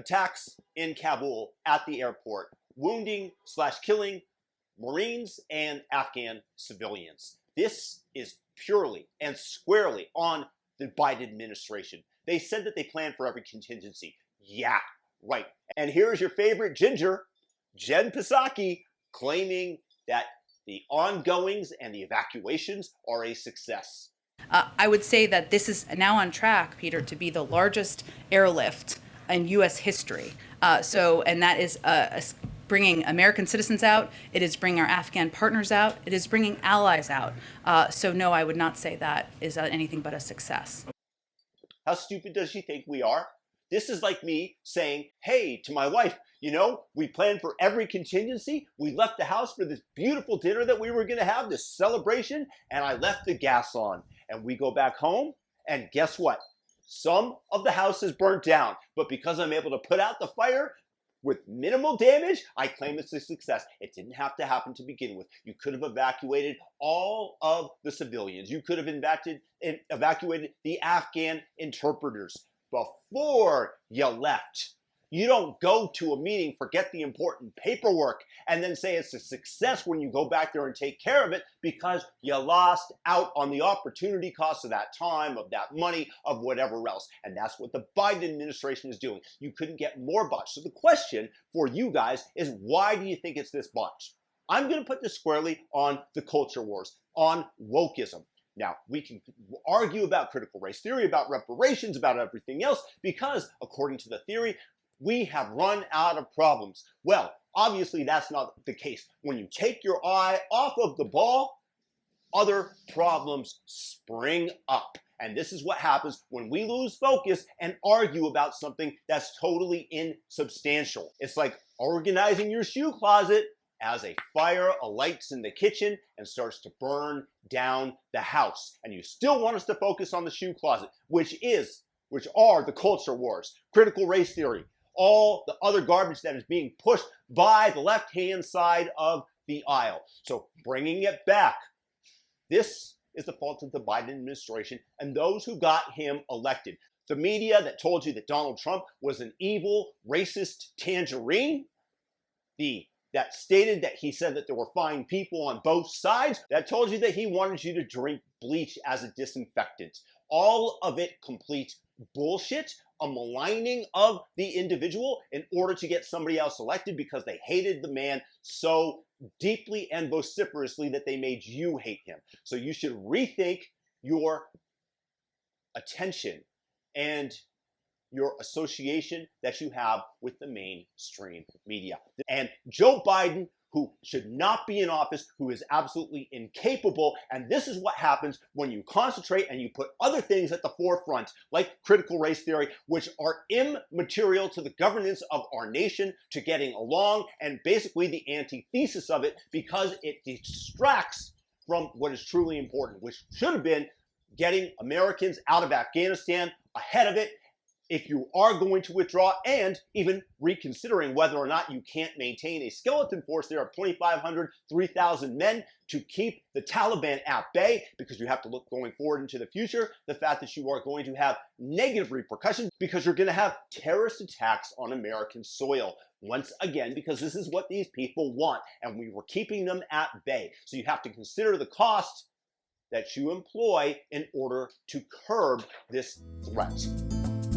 attacks in Kabul at the airport, wounding / killing Marines and Afghan civilians. This is purely and squarely on the Biden administration. They said that they planned for every contingency. Yeah, right. And here's your favorite ginger, Jen Psaki, claiming that the ongoings and the evacuations are a success. I would say that this is now on track, Peter, to be the largest airlift in U.S. history. And that is bringing American citizens out. It is bringing our Afghan partners out. It is bringing allies out. So no, I would not say that is anything but a success. How stupid does she think we are? This is like me saying, hey, to my wife, you know, we planned for every contingency. We left the house for this beautiful dinner that we were going to have, this celebration, and I left the gas on. And we go back home, and guess what? Some of the house is burnt down, but because I'm able to put out the fire with minimal damage, I claim it's a success. It didn't have to happen to begin with. You could have evacuated all of the civilians. You could have evacuated the Afghan interpreters before you left. You don't go to a meeting, forget the important paperwork, and then say it's a success when you go back there and take care of it because you lost out on the opportunity cost of that time, of that money, of whatever else. And that's what the Biden administration is doing. You couldn't get more botched. So the question for you guys is, why do you think it's this botched? I'm going to put this squarely on the culture wars, on wokeism. Now, we can argue about critical race theory, about reparations, about everything else, because according to the theory, we have run out of problems. Well, obviously that's not the case. When you take your eye off of the ball, other problems spring up. And this is what happens when we lose focus and argue about something that's totally insubstantial. It's like organizing your shoe closet as a fire alights in the kitchen and starts to burn down the house. And you still want us to focus on the shoe closet, which are the culture wars, critical race theory, all the other garbage that is being pushed by the left-hand side of the aisle. So bringing it back, this is the fault of the Biden administration and those who got him elected. The media that told you that Donald Trump was an evil, racist tangerine, that stated that he said that there were fine people on both sides, that told you that he wanted you to drink bleach as a disinfectant. All of it complete bullshit, a maligning of the individual in order to get somebody else elected because they hated the man so deeply and vociferously that they made you hate him. So you should rethink your attention and your association that you have with the mainstream media. And Joe Biden, who should not be in office, who is absolutely incapable. And this is what happens when you concentrate and you put other things at the forefront, like critical race theory, which are immaterial to the governance of our nation, to getting along, and basically the antithesis of it, because it distracts from what is truly important, which should have been getting Americans out of Afghanistan ahead of it, if you are going to withdraw, and even reconsidering whether or not you can't maintain a skeleton force there of 2,500, 3,000 men to keep the Taliban at bay, because you have to look going forward into the future, the fact that you are going to have negative repercussions because you're going to have terrorist attacks on American soil. Once again, because this is what these people want, and we were keeping them at bay. So you have to consider the cost that you employ in order to curb this threat.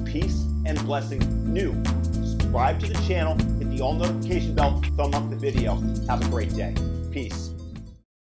Peace and blessing. New. Subscribe to the channel, hit the all notification bell, thumb up the video. Have a great day. Peace.